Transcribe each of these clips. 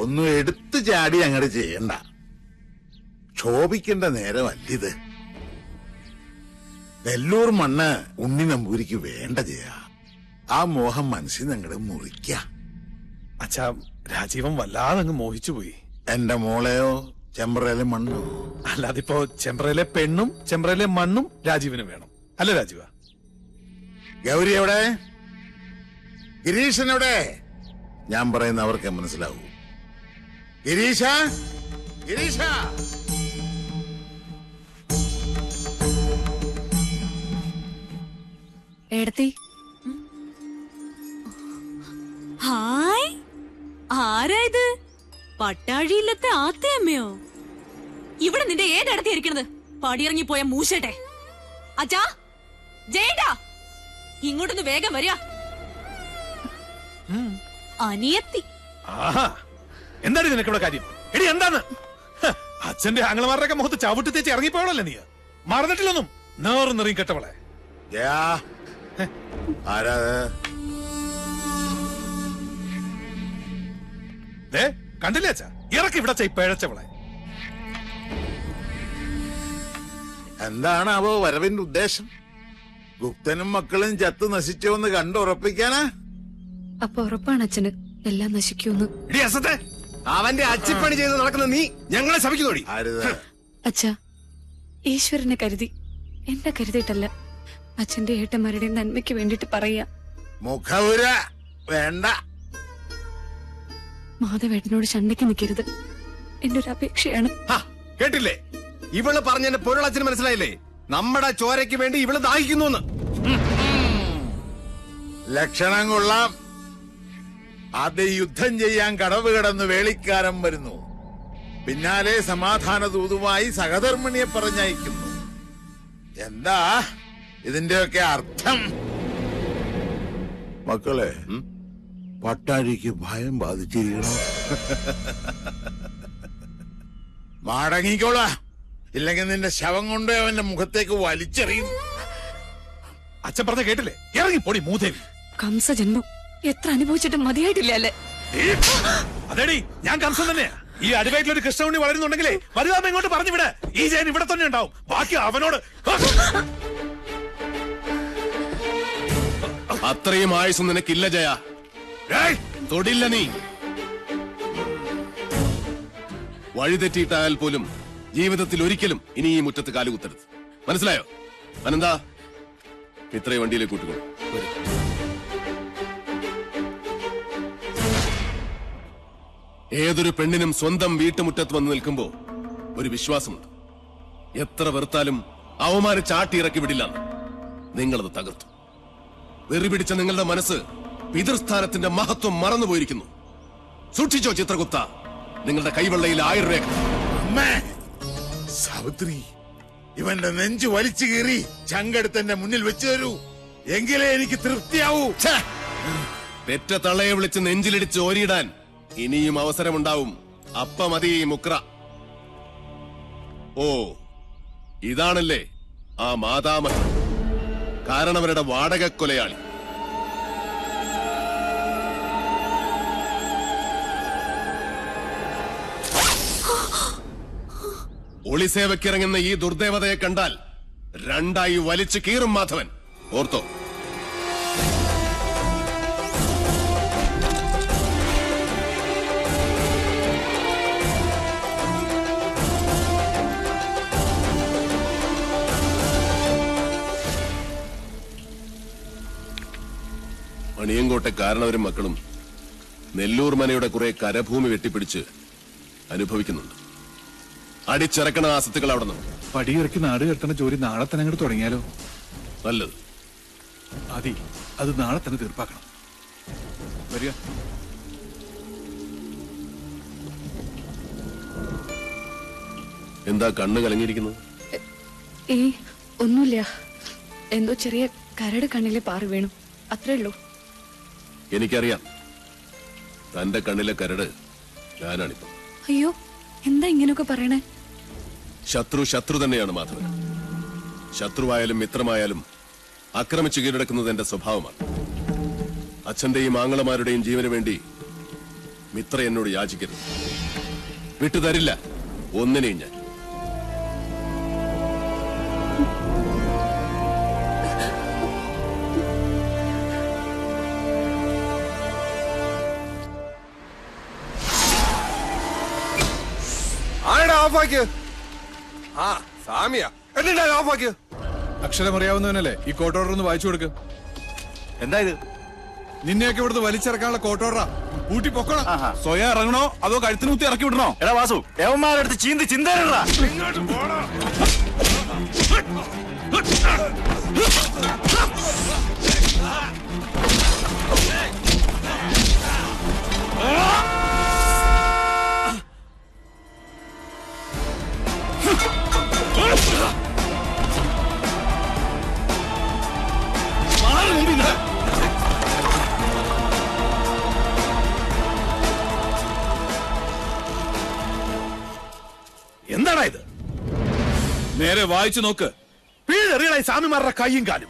ഒന്നും എടുത്തു ചാടി അങ്ങോട്ട് ചെയ്യണ്ട. ക്ഷോഭിക്കേണ്ട നേരമല്ലിത്. നെല്ലൂർ മണ്ണ് ഉണ്ണി നമ്പൂരിക്ക് വേണ്ട ചെയ്യാ. ആ മോഹം മനസ്സിൽ അങ്ങോട്ട് മുറിക്ക. അച്ഛാ, രാജീവൻ വല്ലാതെ അങ്ങ് മോഹിച്ചുപോയി. എന്റെ മോളെയോ ചെമ്പ്രയിലെ മണ്ണോ? അല്ലാതിപ്പോ ചെമ്പ്രയിലെ പെണ്ണും ചെമ്പ്രയിലെ മണ്ണും രാജീവിന് വേണം, അല്ല രാജീവ? ഗൗരി എവിടെ? ഗിരീശൻ എവിടെ? ഞാൻ പറയുന്ന അവർക്ക് മനസ്സിലാവൂ. ഗിരീശ, ഗിരീശ! ഏടത്തി, ഹായ്, ആരാ ഇത്? പട്ടാഴിയില്ലത്തെ ആത്തയമ്മയോ? ഇവിടെ നിന്റെ ഏതടത്തി ഇരിക്കണത്? പടിയിറങ്ങി പോയ മൂശട്ടെ. അച്ഛാ, ജയേട്ടാ, ഇങ്ങോട്ടൊന്ന് വേഗം വരിക. അനിയത്തി. എന്താണ് നിനക്കിവിടെ കാര്യം? എടി എന്താന്ന്? അച്ഛന്റെ ആംഗ്ലമാരുടെ മുഖത്ത് ചവിട്ടി തേച്ച് ഇറങ്ങിപ്പോയല്ലേ നീ? മറന്നിട്ടില്ലൊന്നും. നേർന്നെറിയും കെട്ടവളെ. കണ്ടില്ലേ അച്ഛാ? ഇറക്കി ഇവിടെ പിഴച്ചവളെ. എന്താണാവോ വരവിന്റെ ഉദ്ദേശം? ഗുപ്തനും മക്കളും ചത്തു നശിച്ചോന്ന് കണ്ടുറപ്പിക്കാനാ? അപ്പൊ ഉറപ്പാണ് അച്ഛന് എല്ലാം നശിക്കൂന്ന്. അവന്റെ അച്ചിപ്പണി ചെയ്ത് നടക്കുന്ന നീ ഞങ്ങളെ ശപിക്കുന്നോടി. അച്ഛാ, ഈശ്വരനെ കരുതി, എന്നെ കരുതിയിട്ടല്ല. അച്ഛന്റെ ഏട്ടന്മാരുടെ നന്മയ്ക്ക് വേണ്ടിട്ട് പറയാ. മുഖവുര വേണ്ട. മാധവേട്ടനോട് ചണ്ടയ്ക്ക് നിൽക്കരുത്, എന്റെ ഒരു അപേക്ഷയാണ്. കേട്ടില്ലേ? ഇവള് പറഞ്ഞതിന്റെ പൊരുളച്ഛന് മനസ്സിലായില്ലേ? നമ്മുടെ ചോരയ്ക്ക് വേണ്ടി ഇവള് ദാഹിക്കുന്നു. ലക്ഷണം കൊള്ളാം. ആദ്യം യുദ്ധം ചെയ്യാൻ കടവ് കിടന്ന് വേളിക്കാരൻ വരുന്നു. പിന്നാലെ സമാധാന ദൂതുമായി സഹധർമ്മിണിയെ പറഞ്ഞയക്കുന്നു. എന്താ ഇതിന്റെയൊക്കെ അർത്ഥം? മക്കളെ, പട്ടാഴിക്ക് ഭയം ബാധിച്ചിരിക്കണോ? മടങ്ങിക്കോളാ, ഇല്ലെങ്കിൽ നിന്റെ ശവം കൊണ്ട് അവന്റെ മുഖത്തേക്ക് വലിച്ചെറിയും. അച്ഛൻ പറഞ്ഞ കേട്ടില്ലേ? ഇറങ്ങി പൊടി മൂദേവി. കംസജന്മം എത്ര അനുഭവിച്ചിട്ടും മതിയായിട്ടില്ല അല്ലേ? അതേടി, ഞാൻ കംസൻ തന്നെയാ. ഈ അടിവയറ്റിലൊരു കൃഷ്ണുണ്ണി വളരുന്നുണ്ടെങ്കിലേ വലുതാമ ഇങ്ങോട്ട് പറഞ്ഞു വിട. ഈ ജയൻ ഇവിടെ തന്നെ ഉണ്ടാവും. ബാക്കി അവനോട്. അത്രയും ആയുസ് നിനക്കില്ല ജയ. തൊടില്ല നീ. വഴിതെറ്റിയിട്ടായാൽ പോലും ജീവിതത്തിൽ ഒരിക്കലും ഇനി ഈ മുറ്റത്ത് കാലുകുത്തരുത്. മനസ്സിലായോ? അനന്താ, ഇത്രയും വണ്ടിയിലേക്ക് കൂട്ടുകൊള്ളു. ഏതൊരു പെണ്ണിനും സ്വന്തം വീട്ടുമുറ്റത്ത് വന്ന് നിൽക്കുമ്പോ ഒരു വിശ്വാസമുണ്ട്. എത്ര വെറുത്താലും അവമാനിച്ചാട്ടി ഇറക്കി വിടില്ല. നിങ്ങളത് തകർത്തു. വെറി പിടിച്ച നിങ്ങളുടെ മനസ്സ് പിതൃസ്ഥാനത്തിന്റെ മഹത്വം മറന്നുപോയിരിക്കുന്നു. സൂക്ഷിച്ചോ ചിത്രഗുപ്ത, നിങ്ങളുടെ കൈവെള്ളയിൽ 1000 രേഖ. സാവിത്രി, ഇവന്റെ നെഞ്ചു വലിച്ചു കീറി ചങ്കെടുത്ത് മുന്നിൽ വെച്ചു തരൂ, എങ്കിലേ എനിക്ക് തൃപ്തിയാവൂ. പെറ്റ തള്ളയെ വിളിച്ച് നെഞ്ചിലിടിച്ച് ഓരിയിടാൻ ഇനിയും അവസരമുണ്ടാവും. അപ്പ മതി മുക്ര. ഓ, ഇതാണല്ലേ ആ മാതാമഹൻ, കാരണവരുടെ വാടക കൊലയാളി. ഒളിസേവയ്ക്കിറങ്ങുന്ന ഈ ദുർദേവതയെ കണ്ടാൽ രണ്ടായി വലിച്ചു കീറും മാധവൻ. ഓർത്തോ? മണിയങ്കോട്ടെ കാരണവരും മക്കളും നെല്ലൂർ മനയുടെ കുറെ കരഭൂമി വെട്ടിപ്പിടിച്ച് അനുഭവിക്കുന്നുണ്ട്. അടിച്ചിറക്കണ ആ സത്തുക്കൾ അവിടെ നിന്ന്. പടിയിറക്കി നാട് കെട്ടണ ജോലി നാളെ തന്നെ അങ്ങോട്ട് തുടങ്ങിയാലോ? നല്ലത്. അതി അത് നാളെ തന്നെ തീർപ്പാക്കണം. വരിക. എന്താ കണ്ണ് കലങ്ങിയിരിക്കുന്നത്? ഒന്നുമില്ല, എന്തോ ചെറിയ കരട് കണ്ണിലെ പാറി വീണു, അത്രേ ഉള്ളൂ. എനിക്കറിയാം, തന്റെ കണ്ണിലെ കരട് ഞാനാണിപ്പോ. അയ്യോ, എന്താ ഇങ്ങനെയൊക്കെ പറയണേ? ശത്രു തന്നെയാണ് മാധവൻ. ശത്രുവായാലും മിത്രമായാലും ആക്രമിച്ചു കീഴടക്കുന്നത് എന്റെ സ്വഭാവമാണ്. അച്ഛന്റെയും ആങ്ങളമാരുടെയും ജീവന് വേണ്ടി മിത്ര എന്നോട് യാചിക്കരുത്. വിട്ടുതരില്ല ഒന്നിനെയും ഞാൻ. ഓഫാക്കിയ ആ സാമിയാ എന്നിട്ടാ ഓഫാക്കിയ. അക്ഷരം അറിയാവുന്നവനല്ലേ ഈ കോർട്ട് ഓർഡർ ഒന്ന് വായിച്ചു കൊടുക്ക്. എന്താ ഇത്? നിന്നെയൊക്കെ ഇവിടുന്ന് വലിച്ചിറക്കാനുള്ള കോർട്ട് ഓർഡറാ. കൂട്ടി പൊക്കണം. സ്വയം ഇറങ്ങണോ അതോ കഴുത്തിന് കുത്തി ഇറക്കി വിടണോ? എടാ വാസു, യവന്മാരെടുത്ത് ചീന്തി ചിന്തയിലടാ. എന്താടാ ഇത്? നേരെ വായിച്ചു നോക്ക്. വീഴറിയണ സ്വാമിമാരുടെ കൈയും കാലും.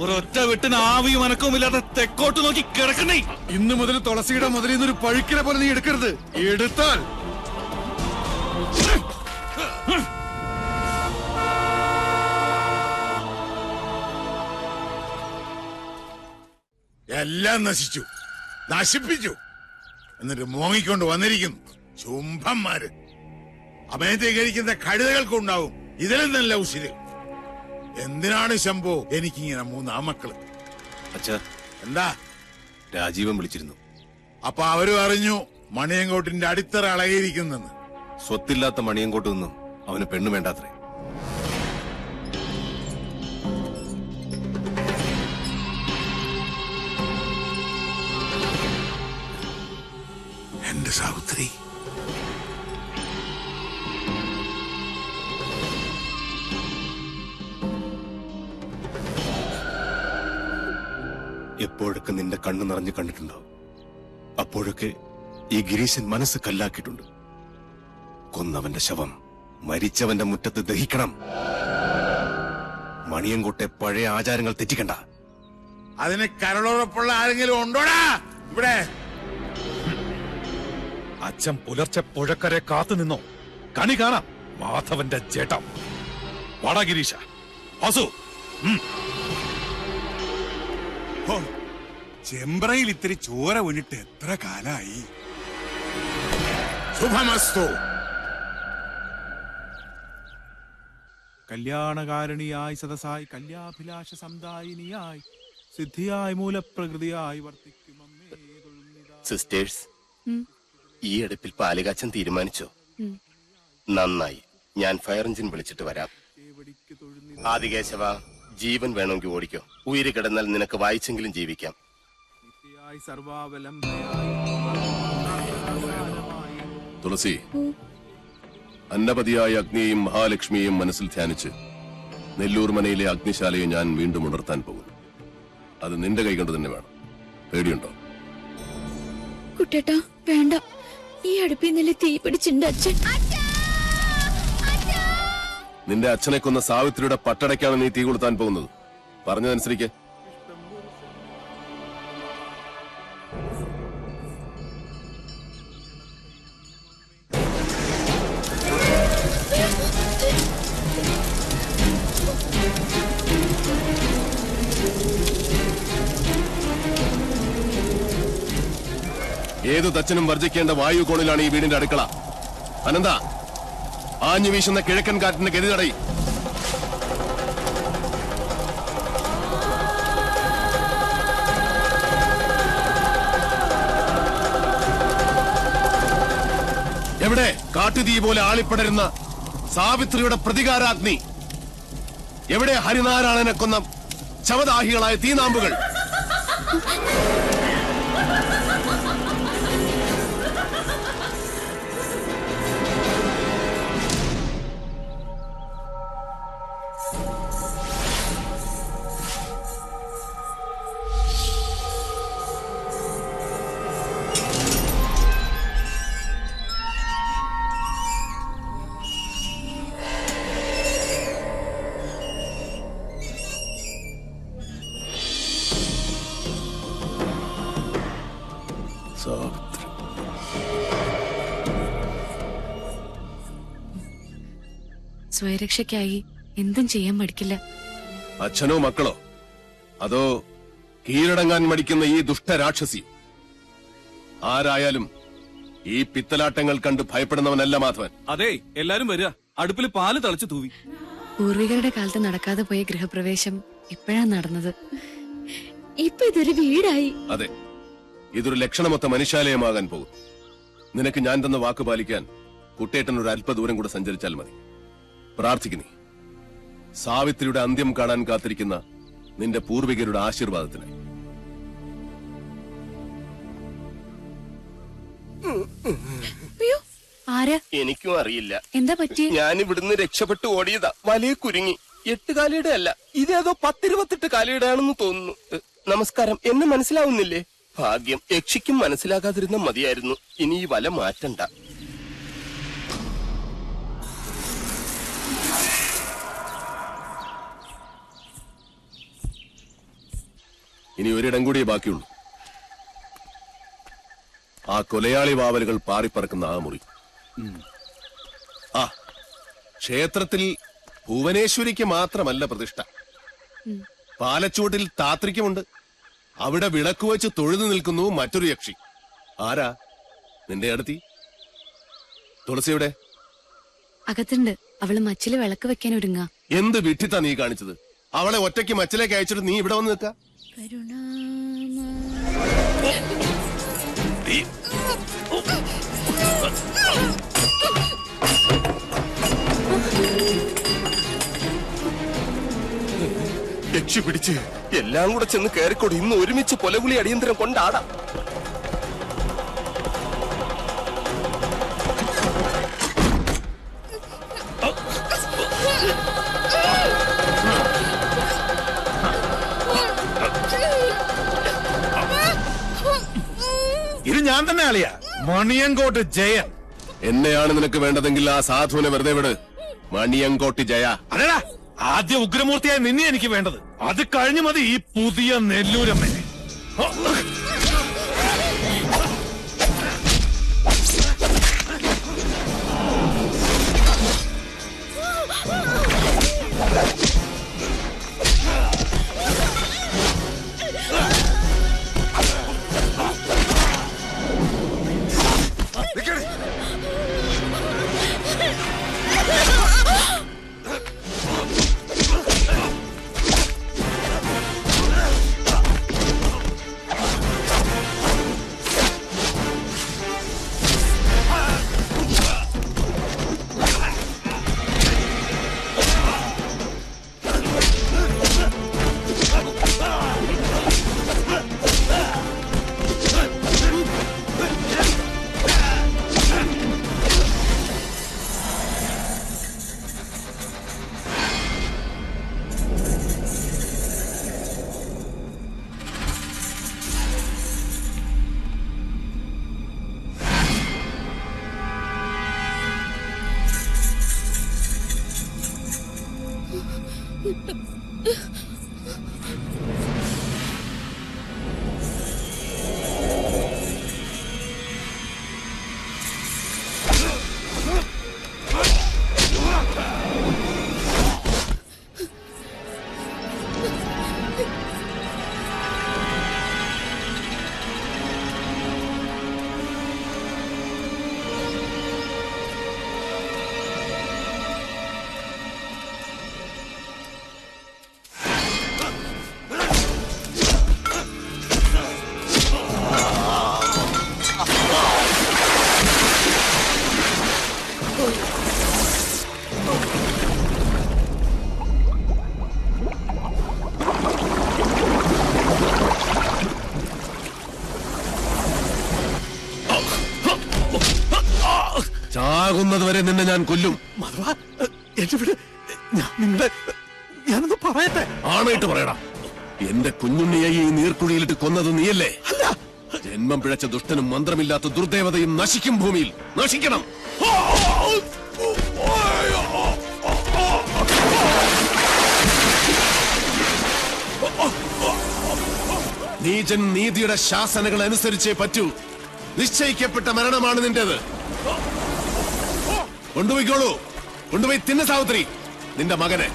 ഒരൊറ്റ വിട്ടിന് ആവിയും അനക്കവും ഇല്ലാതെ തെക്കോട്ട് നോക്കി കിടക്കണേ. ഇന്ന് മുതൽ തുളസിയുടെ മുതലിൽ നിന്നൊരു പഴുക്കിനെ പോലെ നീ എടുക്കരുത്. എടുത്താൽ എല്ലാം നശിച്ചു, നശിപ്പിച്ചു. എന്നിട്ട് മോങ്ങിക്കൊണ്ട് വന്നിരിക്കുന്നു ശുംഭന്മാര്. അമയത്തെ കഴിക്കുന്ന കഴുതകൾക്കുണ്ടാവും ഇതിലും നല്ല ഉശിര്. എന്തിനാണ് ശംഭോ എനിക്കിങ്ങനെ 3 ആമക്കള്? അച്ഛാ, എന്താ? രാജീവൻ വിളിച്ചിരുന്നു. അപ്പൊ അവരും അറിഞ്ഞു മണിയങ്കോട്ടിന്റെ അടിത്തറ അളകിയിരിക്കുന്നെന്ന്. സ്വത്തില്ലാത്ത മണിയങ്കോട്ട് നിന്നും അവന് പെണ്ണു വേണ്ടാത്രേ. എന്റെ സാവിത്രി, എപ്പോഴൊക്കെ നിന്റെ കണ്ണു നിറഞ്ഞു കണ്ടിട്ടുണ്ടോ അപ്പോഴൊക്കെ ഈ ഗിരീശൻ മനസ്സ് കല്ലാക്കിയിട്ടുണ്ട്. കൊന്നവന്റെ ശവം മരിച്ചവന്റെ മുറ്റത്ത് ദഹിക്കണം. മണിയങ്കോട്ടെ പഴയ ആചാരങ്ങൾ തെറ്റിക്കണ്ട. അതിന് കരളുറപ്പുള്ള ആരെങ്കിലും ഉണ്ടോടാ ഇവിടെ? അച്ഛൻ പുലർച്ചെ പുഴക്കരെ കാത്തു നിന്നോ? കണി കാണാം മാധവന്റെ ചേട്ടം. വാടാ ഗിരീശ. വാസു, ചെമ്പ്രയിൽ ഇത്തിരി ചോര വീണിട്ട് എത്ര കാലായി. ശുഭമസ്തു. കല്യാണകാരണിയായി സദസായി കല്യാഭിലാഷ സമുദായിനിയായി സിദ്ധിയായി മൂലപ്രകൃതിയായി വർത്തിക്കും അമ്മേ. സിസ്റ്റേഴ്സ്, ഈ അടുപ്പിൽ പാലുകാച്ചൻ തീരുമാനിച്ചോ? നന്നായി. ഞാൻ ഫയർ എഞ്ചിൻ വിളിച്ചിട്ട് വരാം. ആദികേശവ, ജീവൻ വേണമെങ്കിൽ ഓടിക്കോ. ഉയിര് കിടന്നാൽ നിനക്ക് വായിച്ചെങ്കിലും ജീവിക്കാം. തുളസി, അന്നപതിയായ അഗ്നിയെയും മഹാലക്ഷ്മിയെയും മനസ്സിൽ ധ്യാനിച്ച് നെല്ലൂർ മനയിലെ അഗ്നിശാലയെ ഞാൻ വീണ്ടും ഉണർത്താൻ പോകുന്നു. അത് നിന്റെ കൈകൊണ്ട് തന്നെ വേണം. പേടിയുണ്ടോ? കുട്ടേട്ടാ വേണ്ട, ഈ അടുപ്പിൽ നിന്നല്ലേ തീ പിടിച്ചിട്ടുണ്ട് അച്ഛൻ. നിന്റെ അച്ഛനെ കൊന്ന സാവിത്രിയുടെ പട്ടടയ്ക്കാണ് നീ തീ കൊളുത്താൻ പോകുന്നത്. പറഞ്ഞതനുസരിക്ക്. ഏതു തച്ചനും വർജിക്കേണ്ട വായു കോണിലാണ് ഈ വീടിന്റെ അടുക്കള. അനന്ത, ആഞ്ഞു വീശുന്ന കിഴക്കൻ കാറ്റിന്റെ ഗതി തടയി. എവിടെ കാട്ടുതീ പോലെ ആളിപ്പടരുന്ന സാവിത്രിയുടെ പ്രതികാരാഗ്നി? എവിടെ ഹരിനാരായണനെ കൊന്ന ശവദാഹികളായ തീനാമ്പുകൾ? സാവിത്രി. സ്വയരക്ഷയ്ക്കായി എന്തും ചെയ്യാൻ മടിക്കില്ല. അച്ഛനോ മക്കളോ അതോ കീഴടങ്ങാൻ മടിക്കുന്ന ഈ ദുഷ്ടരാക്ഷസി? ആരായാലും ഈ പിത്തലാട്ടങ്ങൾ കണ്ട് ഭയപ്പെടുന്നവനല്ല മാധവൻ. അതെ, എല്ലാരും വരിക. അടുപ്പിൽ പാല് തളിച്ചു തൂവി. പൂർവികരുടെ കാലത്ത് നടക്കാതെ പോയ ഗൃഹപ്രവേശം ഇപ്പോഴാ നടന്നത്. ഇപ്പൊ ഇതൊരു വീടായി. അതെ, ഇതൊരു ലക്ഷണമൊത്ത മനുഷ്യാലയമാകാൻ പോകും. നിനക്ക് ഞാൻ തന്ന വാക്ക് പാലിക്കാൻ കുട്ടേട്ടൻ ഒരു അല്പദൂരം കൂടെ സഞ്ചരിച്ചാൽ മതി. പ്രാർത്ഥിക്കുന്നേ, സാവിത്രിയുടെ അന്ത്യം കാണാൻ കാത്തിരിക്കുന്ന നിന്റെ പൂർവികരുടെ ആശീർവാദത്തിന്. അയ്യോ, ആരാ? എനിക്കും അറിയില്ല. എന്താ പറ്റി? ഞാൻ ഇവിടുന്ന് രക്ഷപ്പെട്ടു ഓടിയതാ. വലിയ കുരുങ്ങി. 8 കാലിയുടെ അല്ല, ഇതേതോ 10-28 കാലിയുടെ ആണെന്ന് തോന്നുന്നു. നമസ്കാരം. എന്നെ മനസ്സിലാവുന്നില്ലേ? ഭാഗ്യം, യക്ഷിക്കും മനസ്സിലാകാതിരുന്ന മതിയായിരുന്നു. ഇനി ഈ വല മാറ്റണ്ട. ഇനി ഒരിടം കൂടിയേ ബാക്കിയുള്ളൂ. ആ കൊലയാളി വാവലുകൾ പാറിപ്പറക്കുന്ന ആ മുറി. ആ ക്ഷേത്രത്തിൽ ഭുവനേശ്വരിക്ക് മാത്രമല്ല പ്രതിഷ്ഠ. പാലച്ചൂട്ടിൽ താത്രിക്കുമുണ്ട്. അവിടെ വിളക്ക് വെച്ച് തൊഴുതു നിൽക്കുന്നു മറ്റൊരു യക്ഷി. ആരാ? നിന്റെ അടുത്തി തുളസിയുടെ അകത്തുണ്ട്. അവള് മച്ചില് വിളക്ക് വെക്കാൻ ഒരുങ്ങാ. എന്ത് വിട്ടിത്താ നീ കാണിച്ചത്? അവളെ ഒറ്റയ്ക്ക് മച്ചിലേക്ക് അയച്ചിട്ട് നീ ഇവിടെ വന്ന് നിൽക്ക. യക്ഷി പിടിച്ച് എല്ലാം കൂടെ ചെന്ന് കയറിക്കോടി. ഇന്ന് ഒരുമിച്ച് കൊലകുളി അടിയന്തരം കൊണ്ടാടാം. ഇത് ഞാൻ തന്നെ അളിയാ, മണിയങ്കോട്ട് ജയൻ. എന്നെയാണ് നിനക്ക് വേണ്ടതെങ്കിൽ ആ സാധുവിനെ വെറുതെ വിട്. മണിയങ്കോട്ടി ജയ. അല്ലടാ, ആദ്യ ഉഗ്രമൂർത്തിയായ നിന്നെ എനിക്ക് വേണ്ടത്. അത് കഴിഞ്ഞു മതി ഈ പുതിയ നെല്ലൂരമ്മനെ. ചാകുന്നതുവരെ നിന്നെ ഞാൻ കൊല്ലും. ഞാനൊന്ന് പറയട്ടെ. ആണായിട്ട് പറയടാ. എന്റെ കുഞ്ഞുണ്ണിയെ ഈ നീർക്കുഴിയിലിട്ട് കൊന്നത് നീയല്ലേ? ജന്മം പിഴച്ച ദുഷ്ടനും മന്ത്രമില്ലാത്ത ദുർദേവതയും നശിക്കും. ഭൂമിയിൽ നശിക്കണം. നീചൻ നീതിയുടെ ശാസനകൾ അനുസരിച്ചേ പറ്റൂ. നിശ്ചയിക്കപ്പെട്ട മരണമാണ് നിന്റേത്. കൊണ്ടുപോയിക്കോളൂ. കൊണ്ടുപോയി തിന്ന സാവിത്രി നിന്റെ മകനെ.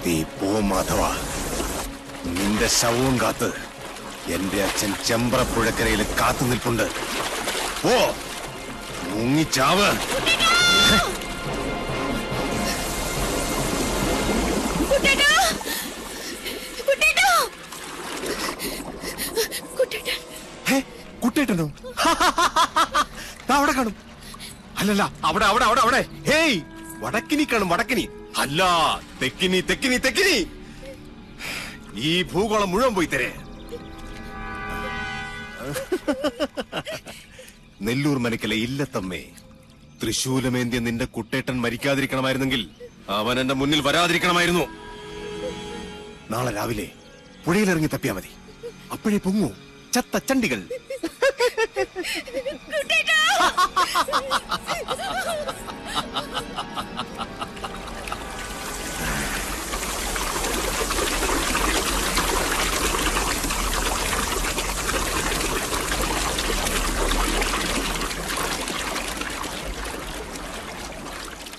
നീ പോ മാധവ. നിന്റെ ശവവും കാത്ത് എന്റെ അച്ഛൻ ചെമ്പ്രപ്പുഴക്കരയിൽ കാത്തു നിൽപ്പുണ്ട്. പോ, മുങ്ങിച്ചാവ്. കുട്ടേട്ടനോ? അവിടെ കാണും. അല്ലല്ല, അവിടെ അവിടെ അവിടെ അവിടെ. ഹേയ്, വടക്കിനി കാണും, വടക്കിനി. അല്ല, തെക്കിനി തെക്കിനി തെക്കിനി. ഈ ഭൂഗോളം മുഴുവൻ പോയി തരേ. നെല്ലൂർ മനക്കലെ ഇല്ലത്തമ്മേ, തൃശൂലമേന്തിയ നിന്റെ കുട്ടേട്ടൻ മരിക്കാതിരിക്കണമായിരുന്നെങ്കിൽ അവൻ എന്റെ മുന്നിൽ വരാതിരിക്കണമായിരുന്നു. നാളെ രാവിലെ പുഴയിലിറങ്ങി തപ്പിയാ മതി. അപ്പോഴേ പൊങ്ങൂ ചത്ത ചണ്ടികൾ.